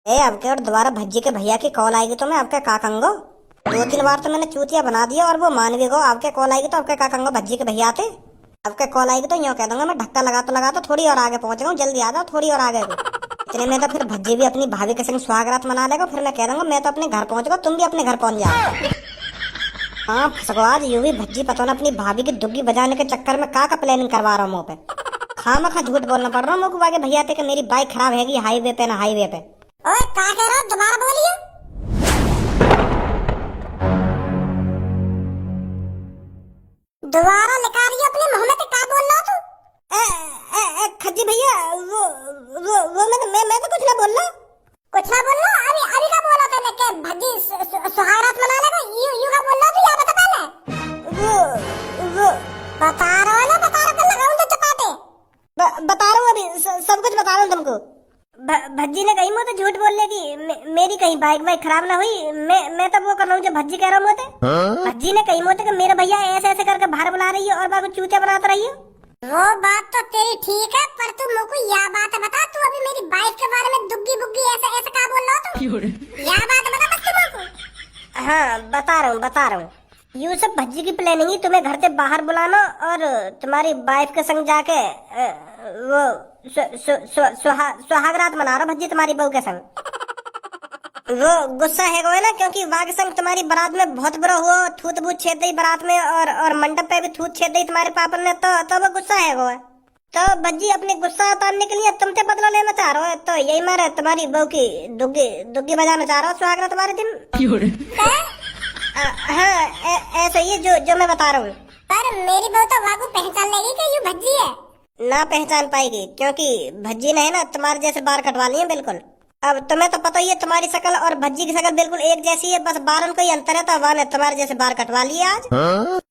आपके और दोबारा भज्जी के भैया की कॉल आएगी तो मैं आपके का कहूंगो। 2-3 बार तो मैंने चूतिया बना दिया और वो मान भी गो। आपके कॉल आएगी तो आपके का कहूंगो भज्जी के भैया थे। आपके कॉल आएगी तो यूँ कह दूंगा मैं धक्का लगा तो थोड़ी और आगे पहुंच गया, जल्दी आ जाओ थोड़ी और आगे। इतने में तो फिर भज्जी भी अपनी भाभी के संग सुहागरात मना लेगा। फिर मैं कह दूंगा मैं तो अपने घर पहुंच गया, तुम भी अपने घर पहुंच जाओ। हाँ फसको आज यूं भी भज्जी पता ना अपनी भाभी की दुग्गी बजाने के चक्कर में का प्लानिंग करवा रहा हूँ मुँह पे। खामखा झूठ बोलना पड़ रहा है मुझको आगे भैया थे कि मेरी बाइक खराब हैगी हाईवे पे ना हाईवे पे। ओए क्या कह रहा हो, दोबारा बोलिए। दोबारा निकाल रही अपने मुंह में से क्या बोल रहा तू? खज्जी भैया वो मैं तो कुछ ना बोल रहा। कुछ ना बोल रहा। अभी अभी का बोला तूने कि भज्जी सुहागरात मना लेगा, यू का बोल रहा तू? या बता पहले। वो बता रहा ना, बता रहा कर लगाऊं तो चपाटे। बता रहा हूँ अभी सब कुछ बता रहा हूँ तुमको। भज्जी ने कही मुझे झूठ बोलने की मेरी कहीं बाइक खराब ना हुई। मैं तो वो कर रहा हूँ जो भज्जी कह रहा हूँ मुझे। भज्जी ने कही मुझे कि मेरे भैया ऐसे ऐसे करके बाहर बुला रही है और बाकी चूतिया बनाते रही है। वो बात तो तेरी ठीक है, पर तू मुझको यह बात बता, तू अभी मेरी बाइक के बारे में दुग्गी बुग्गी ऐसे ऐसे क्या बोल रहा हो तू? यह बात बता बस तू मुझको। हाँ बता रहा हूँ। यू सब भज्जी की प्लानिंग ही तुम्हें घर से बाहर बुलाना और तुम्हारी वाइफ के संग जाके वो सुहागरात मना रहा भज्जी तुम्हारी बहू के संग। वो गुस्सा है वो है ना, क्योंकि वाह के संग तुम्हारी बारात में बहुत बुरा हुआ, थूत बूत छेद दी बारात में और मंडप पे भी थूत छेद दी तुम्हारे पापा ने। तो वो गुस्सा है वो है। तो भज्जी अपने गुस्सा उतारने के लिए तुमसे बदला लेना चाह रहा है। तो यही मारे तुम्हारी बहू की दुग्गी बजाना चाह रहा हूँ सुहागरात तुम्हारे दिन। हाँ ऐसा ही है जो मैं बता रहा हूँ। पर मेरी बहू तो वागू पहचान लेगी कि यू भज्जी है। ना पहचान पाएगी क्योंकि भज्जी ने है ना तुम्हारे जैसे बाल कटवा लिए बिल्कुल। अब तुम्हें तो पता ही है तुम्हारी शक्ल और भज्जी की शक्ल बिल्कुल एक जैसी है, बस बारन को ही अंतर है। तो वह ने तुम्हारे जैसे बाल कटवा लिए आज।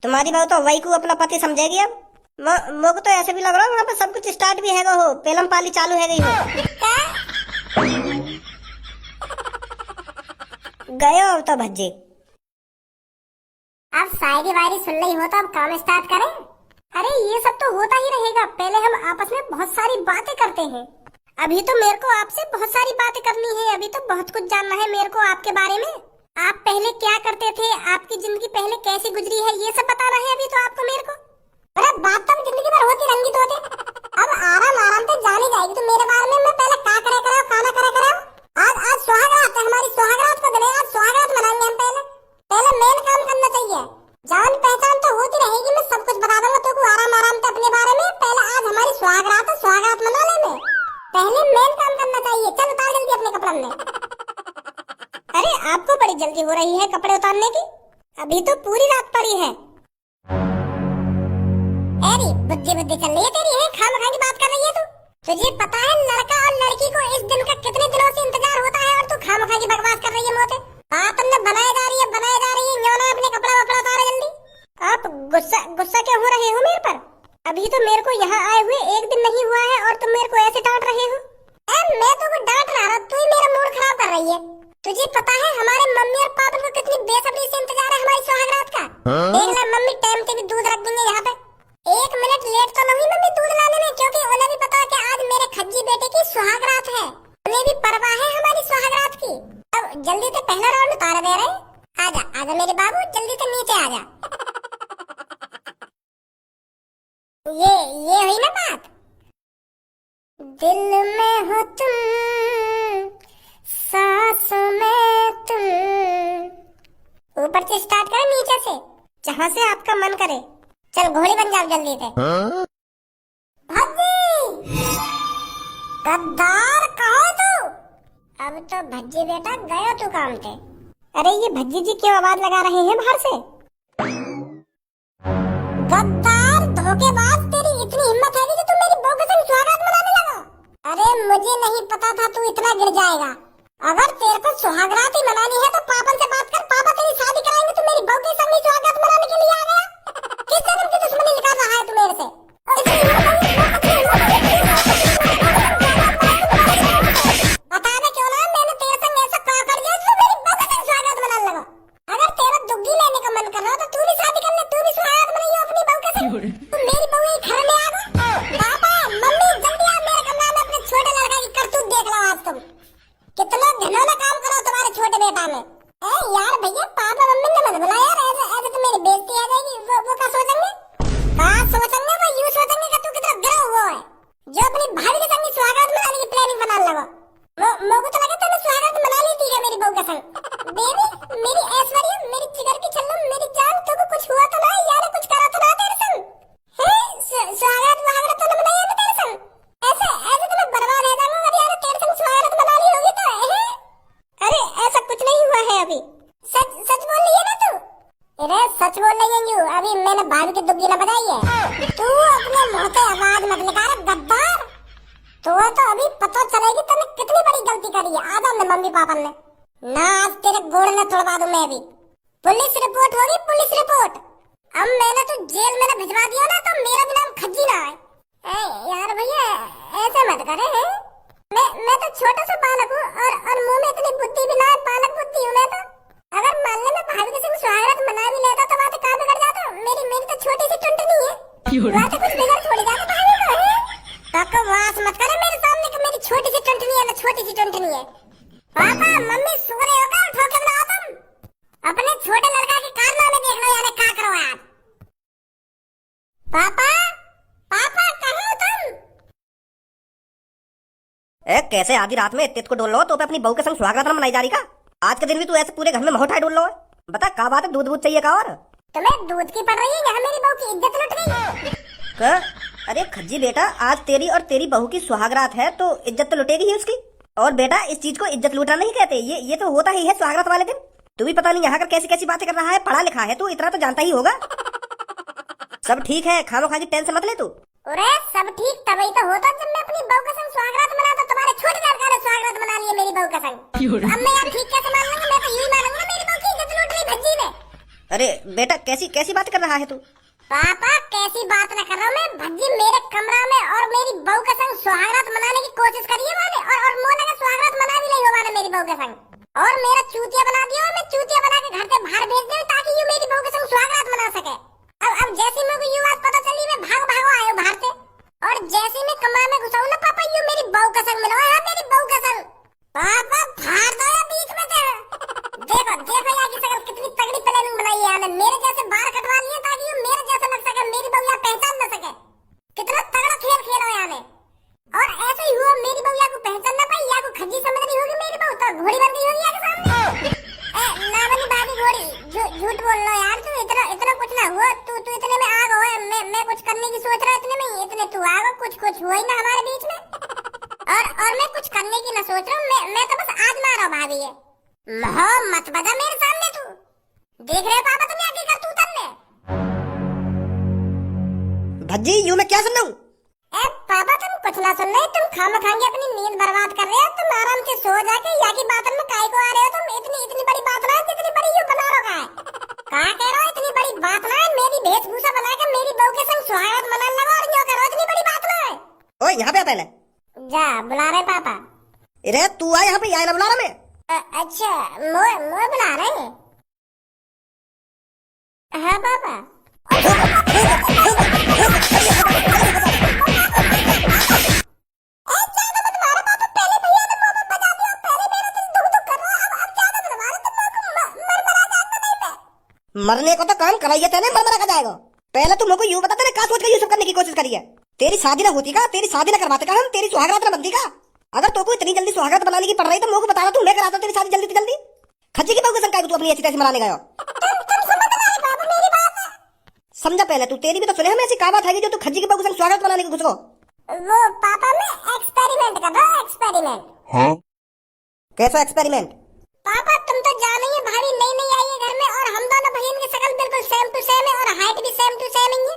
तुम्हारी बहू तो वही को अपना पति समझेगी। अब मुझको तो ऐसे भी लग रहा है वहाँ पे सब कुछ स्टार्ट भी हैगा हो, पेलम पाली चालू है गई हो। गए हो तो भज्जी। अब शायरी वायरी सुन रही हो तो अब काम स्टार्ट करें। अरे ये सब तो होता ही रहेगा, पहले हम आपस में बहुत सारी बातें करते हैं। अभी तो मेरे को आपसे बहुत सारी बातें करनी है, अभी तो बहुत कुछ जानना है मेरे को आपके बारे में। आप पहले क्या करते थे, आपकी जिंदगी पहले कैसी गुजरी है, ये सब बताना है अभी तो आपको मेरे को। अरे बात तो जिंदगी भर होती रंगी होते। अब आराम से जानी जाएगी तो मेरे बारे में मैं पहले क्या करे करे खाना करे करे। आज सुहागरात है, हमारी सुहागरात को दिन, आज सुहागरात मनाएंगे हम। पहले मेन काम करना चाहिए। जान पहचान तो होती रहेगी, मैं सब कुछ बता दूंगा तो आराम से अपने बारे में। पहले आज हमारी सुहागरात है, सुहागरात मना लेंगे। पहले मेन काम करना चाहिए। चल उतार जल्दी अपने कपड़े में। अरे आपको बड़ी जल्दी हो रही है कपड़े उतारने की, अभी तो पूरी रात पड़ी है। अरे बुद्धि चल रही है तेरी, है खामखा की बात कर रही है तू। तुझे पता है लड़का और लड़की को इस दिन का कितने दिनों से इंतजार होता है और तू खामखा की बकवास कर रही है मोते। बात हमने बनाए जा रही है न्योना अपने कपड़ा वपड़ा उतारे जल्दी। आप गुस्सा क्यों हो रहे हो मेरे पर? अभी तो मेरे को यहाँ आए हुए एक दिन नहीं हुआ है और तुम मेरे को ऐसे डांट रहे हो। मैं तो डांट रहा हूँ, तू ही मेरा मूड खराब कर रही है। तुझे पता है हमारे मम्मी और पापा को कितनी बेसब्री से इंतजार है हमारी सुहागरात का। देख ले मम्मी टाइम से भी दूध रख देंगे यहाँ पे। 1 मिनट लेट तो नहीं मम्मी दूध लाने में, क्योंकि उन्हें भी पता है कि आज मेरे खज्जी बेटे की सुहागरात है। उन्हें भी परवाह है हमारी सुहागरात की। अब जल्दी से पहला राउंड उतार दे रहे। आजा मेरे बाबू, जल्दी से नीचे आजा। ये हुई ना बात। दिल में हो तुम, सांसों में तुम। ऊपर से स्टार्ट करें नीचे से, जहाँ से आपका मन करे। चल घोड़ी बन जाओ जल्दी से। भज्जी गद्दार कहो तू। अब तो भज्जी बेटा गयो तू काम पे। अरे ये भज्जी जी क्यों आवाज लगा रहे हैं बाहर से? गद्दार धोखेबाज, तेरी इतनी हिम्मत है कि तू मेरी बहू के संग सुहागरात मनाने लगा। अरे मुझे नहीं पता था तू इतना गिर जाएगा। अगर तेरे को सुहागरात ही मनानी है तो पापा से बात कर, पापा तेरी शादी कराएंगे। तू मेरी बहू के संग ही सुहागरात मनाने के लिए आ गया। किस जन्म की दुश्मनी निकाल रहा है तू मेरे से? बता दे क्यों ना मैंने तेरे संग ऐसा क्या कर दिया जो मेरी बहू के संग सुहागरात मनाने लगा। अगर तेरा दुग्गी लेने का मन कर रहा तो तू भी शादी कर ले, तू भी सुहागरात मनाइए अपनी बहू के संग। तू मेरी बहू ही घर में आ गया। पापा मम्मी जल्दी आ, मेरे कमरा में अपने छोटे लड़का की करतूत देख लो आज तुम। कितना तो अभी पता चलेगी तूने कितनी बड़ी गलती करी है। आ जाओ मम्मी पापा ने ना, आज तेरे गोड़ में तोड़वा दूं मैं भी। पुलिस रिपोर्ट होगी, पुलिस रिपोर्ट। अब मैंने तो जेल में ना भिजवा दिया ना तो मेरा भी नाम खज्जी ना है। यार भैया ऐसे मत करे हैं। मैं तो छोटा सा बालक हूँ और मुंह में इतनी बुद्धि भी ना है, बालक बुद्धि हूँ मैं तो। अगर मान ले मैं भाभी के संग सुहागरात मना भी लेता तो बात कहाँ बिगड़ जाता। मेरी तो छोटी सी टुंटनी है, बात कुछ बिगड़ थोड़ी जाता भाभी को है। काका वास मत करे मेरे सामने कि मेरी छोटी सी टुंटनी है ना, छोटी सी टुंटनी है। पापा मम्मी सो रहे हो क्या? उठो के बनाओ तुम। अपने छोटे लड़का के कारनामे देख लो यार, क्या करो आप। पापा पापा कहाँ हो तुम? कैसे आधी रात में इत्तेत को डोल लो तो पे अपनी बहू के संग सुहागरात ना मनाई जा रही का? आज के दिन भी तू ऐसे पूरे घर में महोठाई डोल लो है। बता क्या बात है, दूध दूध चाहिए का? और तुम्हें दूध की पड़ रही है, यहाँ मेरी बहू की इज्जत लुट गई। क्या? अरे खज्जी बेटा, आज तेरी और तेरी बहू की सुहागरात है तो इज्जत तो लुटेगी ही उसकी। और बेटा इस चीज को इज्जत लूटना नहीं कहते, ये तो होता ही है सुहागरात वाले दिन। तू भी पता नहीं यहाँ कर कैसी कैसी बातें कर रहा है। पढ़ा लिखा है तू, इतना तो जानता ही होगा। सब ठीक है, खामोखा की टेंशन मत ले तू। अरे सब ठीक तभी तो होता जब मैं अपनी बहू के संग सुहागरात मनाता। तुम्हारे छोटे लड़का ने सुहागरात मना लिया मेरी बहू के संग। अब मैं यार ठीक कैसे मान लूंगा? मैं तो यूं मानूंगा मेरी बहू की इज्जत लूट ली भज्जी ने। अरे बेटा कैसी कैसी बात कर रहा है तू? पापा कैसी बात न कर रहा हूँ मैं। भज्जी मेरे कमरा में और मेरी बहू के संग सुहागरात मनाने की कोशिश करी है मैंने, और मोने का सुहागरात मना भी नहीं हुआ मैंने मेरी बहू के संग। और मेरा चूतिया बना दिया, मैं चूतिया बना के घर से बाहर भेज दूं ताकि ये मेरी बहू के संग सुहागरात मना सके। अब जैसे मेरे को ये बात पता चली मैं भागो आया बाहर से, और जैसे मैं कमरा में घुसा हूं ना पापा ये मेरी बहू का संग मिला है, मेरी बहू का संग। पापा फाड़ दो बीच में से। देखो यार की शकल कितनी तगड़ी प्लानिंग बनाई है यार। मेरे जैसे बाल कटवा लिए ताकि ये मेरे जैसा लग सके, मेरी बहू यार पहचान न सके। कितना तगड़ा खेल खेला यार ने। और ऐसे ही हुआ, मेरी बहू या को पहचान ना पाई, या को खज्जी समझ रही होगी मेरी बहू, तो घोड़ी बन गई होगी यार के सामने। ना बनी बाबी घोड़ी, झूठ बोल लो यार। तू इतना कुछ ना हुआ, तू इतने में आग हो। मैं कुछ करने की सोच रहा इतने में, इतने तू आग, कुछ हुआ ही ना हमारे बीच में। और मैं कुछ करने की ना सोच रहा हूँ, मैं तो बस आजमा रहा हूँ भाभी ये। मत बजा मेरे सामने तू। देख रहे पापा तुम क्या कर तू तन्ने। भज्जी यूं मैं क्या सुन रहा हूँ? पापा तुम कुछ ना सुन रहे, तुम खामखांगे अपनी नींद बर्बाद कर रहे हो। तुम आराम से सो जाके या की बातन में काय को आ रहे हो तुम। इतनी बड़ी बात ना है, जितनी बड़ी यूं बना रखा है। कहाँ कह रहा हो इतनी बड़ी बात ना है? मेरी वेशभूषा बना के मेरी बहू के संग सुहागरात मनाने लगा और यूं करो, इतनी बड़ी बात ना है। ओए यहाँ पे आ पहले। जा बुला रहे पापा। अरे तू आ यहाँ पे, यहाँ ना बुला रहा मैं। अच्छा मोए बुला रहे हैं। हाँ पापा। मरने को तो काम कराइए तेने, मर का जाएगा। पहले तुम लोग को यूं बता, तेने क्या सोच के ये सब करने की कोशिश करी है? तेरी शादी ना होती का, तेरी शादी ना करवाते का हम, तेरी सुहागरात ना बनती का। अगर तो को इतनी जल्दी सुहागरात बनाने की पड़ रही तो मुझे बता रहा, तू मैं कराता तेरी शादी जल्दी जल्दी। खज्जी की बहू के संग तू अपनी ऐसी तैसी मनाने गया। समझा पहले तू, तेरी भी तो सुने हम ऐसी क्या बात है जो तू खज्जी की बहू के संग सुहागरात बनाने की घुसको। वो पापा मैं एक्सपेरिमेंट कर रहा हूँ, एक्सपेरिमेंट। हाँ? कैसा एक्सपेरिमेंट? पापा तुम तो जान ही भाभी नई आई है घर में, और हम दोनों बहन की शक्ल बिल्कुल सेम टू सेम है और हाइट भी सेम टू सेम ही है।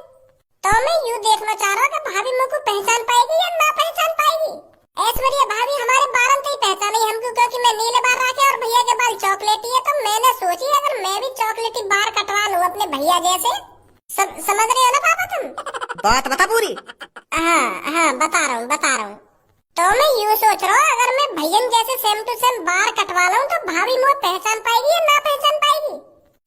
तो मैं यूं देखना चाह रहा हूँ कि भाभी मुझको पहचान पाएगी या ना पहचान पाएगी। ऐश्वर्या भाभी हमारे बारन से ही पहचानी हमको, क्योंकि मैं नीले बाल रखे और भैया के बाल चॉकलेटी है। तो मैंने सोची अगर मैं भी चॉकलेटी बाल कटवा लूं अपने भैया जैसे। समझ रहे हो ना पापा तुम? बात बता पूरी। हाँ बता रहा हूँ। तो मैं यूं सोच रहा हूँ अगर मैं भैयन जैसे सेम टू सेम बाल कटवा लूं तो भाभी मुझे पहचान पाएगी या ना पहचान पाएगी।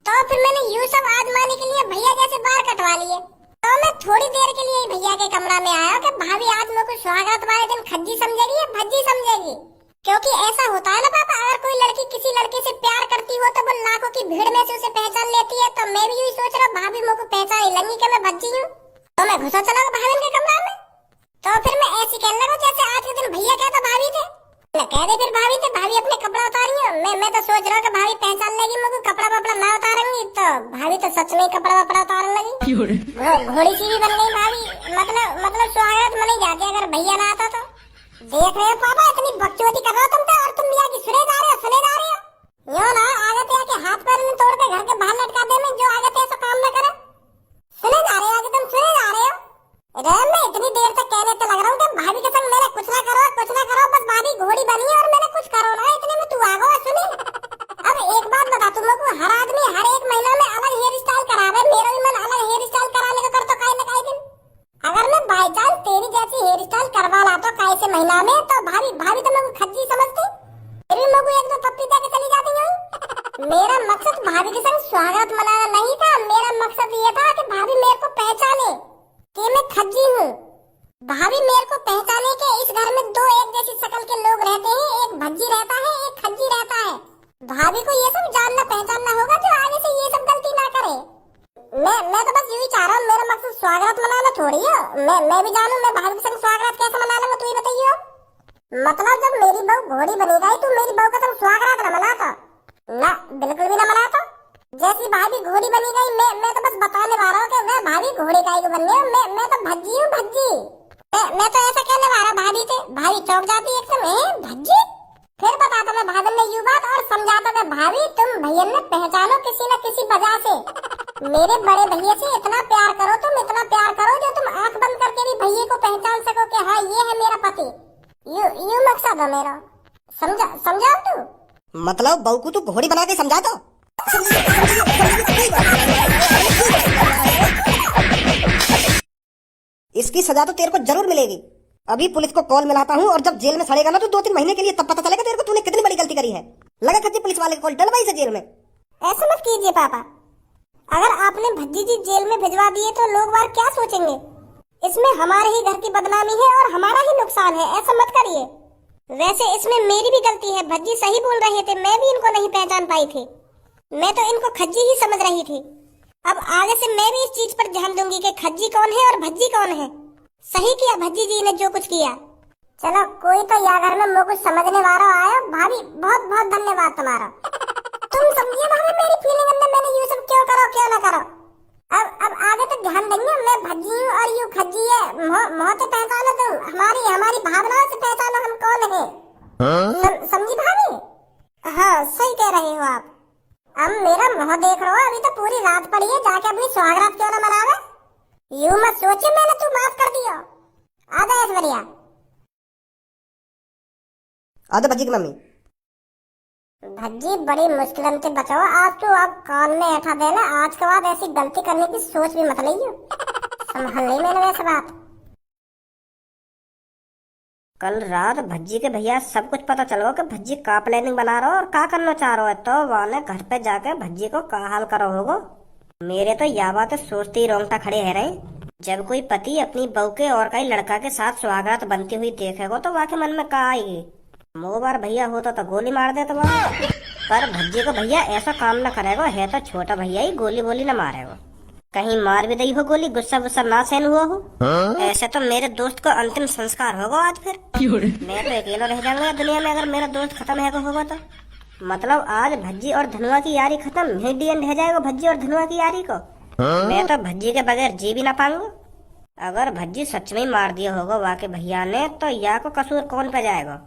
तो फिर मैंने यूं सब आजमाने के लिए भैया जैसे बाल कटवा लिए। तो मैं थोड़ी देर के लिए भैया के कमरा में आया कि भाभी आज मेरे को सुहागरात वाले दिन खज्जी समझेगी या भज्जी समझेगी। क्योंकि ऐसा होता है ना पापा, अगर कोई लड़की किसी लड़के से प्यार करती हो तो वो लाखों की भीड़ में से उसे पहचान लेती है। तो मैं भी यही सोच रहा भाभी मेरे को पहचान लगी कि मैं भज्जी हूँ। तो मैं घुसा चला भाभी के कमरा में। तो फिर मैं ऐसी कहने लगा जैसे आज के दिन भैया कहता भाभी थे। मैं कह दे फिर भाभी थे, भाभी अपने कपड़ा उतारी है। मैं तो सोच रहा हूँ कि भाभी पहचान लेगी मुझे, कपड़ा वपड़ा ना उतारूंगी। तो भाभी तो सच में कपड़ा वपड़ा उतारने लगी, घोड़ी सी भी बन गई भाभी। मतलब सुहागरात मनाई जाती अगर भैया ना आता तो। देख रहे हो पापा इतनी बकचोदी कर रहे हो तुम तो, और तुम भी आगे सुने जा रहे हो। यो ना आगे तो आके हाथ पैर में तोड़ के घर के बाहर लटका दे, में जो आगे तो ऐसा काम ना करे। सुने जा रहे हो आगे, तुम सुने जा रहे हो। मैं इतनी देर तक कहने तो लग रहा हूँ कि भाभी के संग मेरा कुछ ना करो महीना में तो भाभी भाभी तो लोग खज्जी समझती, फिर भी लोग एक दो पप्पी दे के चली जाती हैं। मेरा मकसद भाभी के संग स्वागत मनाना नहीं था, मेरा मकसद ये था कि भाभी मेरे को पहचाने कि मैं खज्जी हूँ। भाभी मेरे को पहचाने के इस घर में दो एक जैसी शक्ल के लोग रहते हैं, एक भज्जी रहता है, एक खज्जी रहता है। भाभी को ये सब जानना पहचानना होगा जो आगे से ये सब गलती ना करे। मैं तो बस यही चाह रहा हूँ, मेरा मकसद स्वागत मनाना थोड़ी है। मैं भी जानूं मैं भाभी के संग स्वागत कैसे मना लूंगा, तू ही बताइए। मतलब जब मेरी बहू घोड़ी बनी गई तो मेरी बहू का तुम स्वागत न मनाता? ना, बिल्कुल भी ना मनाता। जैसी भाभी घोड़ी बनी गई, मैं तो बस बताने वाला हूँ कि वह भाभी घोड़े का ही बनने, मैं तो भज्जी हूँ, भज्जी। मैं तो ऐसा कहने वाला भाभी से, भाभी चौंक जाती एक समय, भज्जी। फिर बताता मैं भाभी ने यूं बात और समझाता मैं, भाभी तुम भैया ने पहचानो किसी न किसी वजह से। मेरे बड़े भैया से इतना प्यार करो तुम, इतना प्यार करो जो तुम आंख बंद करके भी भैया को पहचान सको कि हाँ ये है मेरा पति। यू मकसद है मेरा। समझा तू? मतलब बहू को तू घोड़ी बना के समझा दो। इसकी सजा तो तेरे को जरूर मिलेगी। अभी पुलिस को कॉल मिलाता हूँ और जब जेल में सड़ेगा ना तो 2-3 महीने के लिए तब पता चलेगा तेरे को तूने कितनी बड़ी गलती करी है। लगा खच्ची पुलिस वाले को कॉल डलवाई से जेल में। ऐसा मत कीजिए पापा, अगर आपने भज्जी जी जेल में भिजवा दिए तो लोग बार क्या सोचेंगे? इसमें हमारे ही घर की बदनामी है और हमारा ही नुकसान है, ऐसा मत करिए। वैसे इसमें मेरी भी गलती है, भज्जी सही बोल रहे थे, मैं भी इनको नहीं पहचान पाई थी। मैं तो इनको खज्जी ही समझ रही थी। अब आगे से मैं भी इस चीज पर ध्यान दूंगी कि खज्जी कौन है और भज्जी कौन है। सही किया भज्जी जी ने जो कुछ किया। चलो कोई तो यहाँ घर में मुझे कुछ समझने वाला आया। भाभी बहुत बहुत धन्यवाद तुम्हारा। तुम समझिए भाभी मेरी फीलिंग, अंदर मैंने ये सब क्यों करो क्यों ना करो। अब आगे तो ध्यान देंगे। मैं भज्जी हूँ और यू खज्जी है। मोह से पहचानो तुम, हमारी भावनाओं से पहचानो हम कौन है। समझी भाभी? हाँ सही कह रहे हो आप। अब मेरा मुँह देख रहे हो, अभी तो पूरी रात पड़ी है, जाके अपनी स्वागत क्यों ना मनावे। यूं मत सोचे मैंने तू माफ कर दिया। आधा ऐश्वर्या आधा भज्जी की मम्मी। भज्जी बड़ी मुश्किल से बचाओ आज तू। अब कान में ऐठा देना, आज के बाद ऐसी गलती करने की सोच भी मत लियो। संभाल नहीं मैंने वैसे बात। कल रात भज्जी के भैया सब कुछ पता चलो कि भज्जी का प्लानिंग बना रहा हो और का करना चाह रहा है, तो वाले घर पे जाके भज्जी को का हाल करो होगो। मेरे तो यह बात सोचते ही रोंगटा खड़े है रहे। जब कोई पति अपनी बहू के और कई लड़का के साथ स्वागत बनती हुई देखेगा तो वाके मन में का आएगी। मोबार भैया होता तो गोली मार देता वहाँ, पर भज्जी को भैया ऐसा काम न करेगा। है तो छोटा भैया ही, गोली बोली न मारेगा। कहीं मार भी दी हो गोली, गुस्सा गुस्सा ना सहन हुआ हो। ऐसे तो मेरे दोस्त को अंतिम संस्कार होगा आज। फिर मैं तो अकेला रह जाऊंगा दुनिया में अगर मेरा दोस्त खत्म होगा तो। मतलब आज भज्जी और धनुआ की यारी खत्म, डी एंड रह जाएगा भज्जी और धनुआ की यारी को। मैं तो भज्जी के बगैर जी भी ना पाऊंगा। अगर भज्जी सच में मार दिया होगा वाके भैया ने, तो या को कसूर कौन पे जाएगा?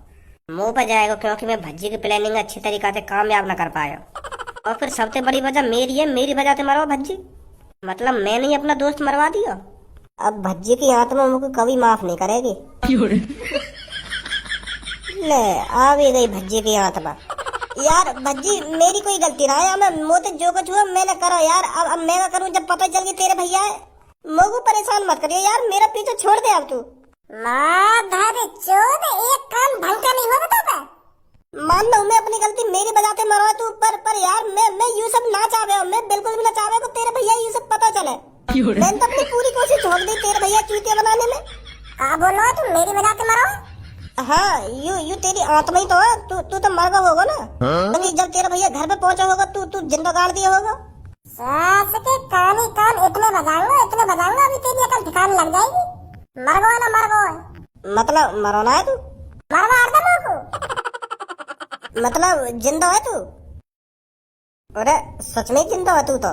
मुंह पे जाएगा, क्योंकि मैं भज्जी की प्लानिंग अच्छी तरीके से कामयाब न कर पाया। और फिर सबसे बड़ी वजह मेरी है, मेरी वजह से मरो भज्जी। मतलब मैंने ही अपना दोस्त मरवा दिया। अब भज्जी की आत्मा मुझे कभी माफ नहीं करेगी। ले आ भी गई भज्जी की आत्मा। यार भज्जी मेरी कोई गलती ना है, मैं मोते जो कुछ हुआ मैंने करा यार। अब मैं क्या करूं जब पता चल गया तेरे भैया है। मुझे परेशान मत करिए यार, मेरा पीछे छोड़ दे अब तू। एक काम ढंग का नहीं होगा तो मान लो मैं अपनी गलती मेरी वजह से मरवा तू, पर यार मैं ये सब ना चाहे, मैं बिल्कुल भी ना चाहे को तेरे भैया ये सब पता चले। मैंने तो अपनी पूरी कोशिश छोड़ दी तेरे भैया चूतिया बनाने में। बोलो तुम मेरी वजह से मरो? हाँ यू तेरी आत्मा ही तो है। तू तो मर गया होगा ना। तो जब तेरा भैया घर पे पहुंचा होगा तू जिंदा गाड़ दिया होगा। सास के कान ही कान इतने बजाऊंगा अभी तेरी अकल ठिकाने लग जाएगी। मर गो ना मर गो, मतलब मरोना है तू? मरवा को मतलब जिंदा है तू? अरे सच में जिंदा है तू तो।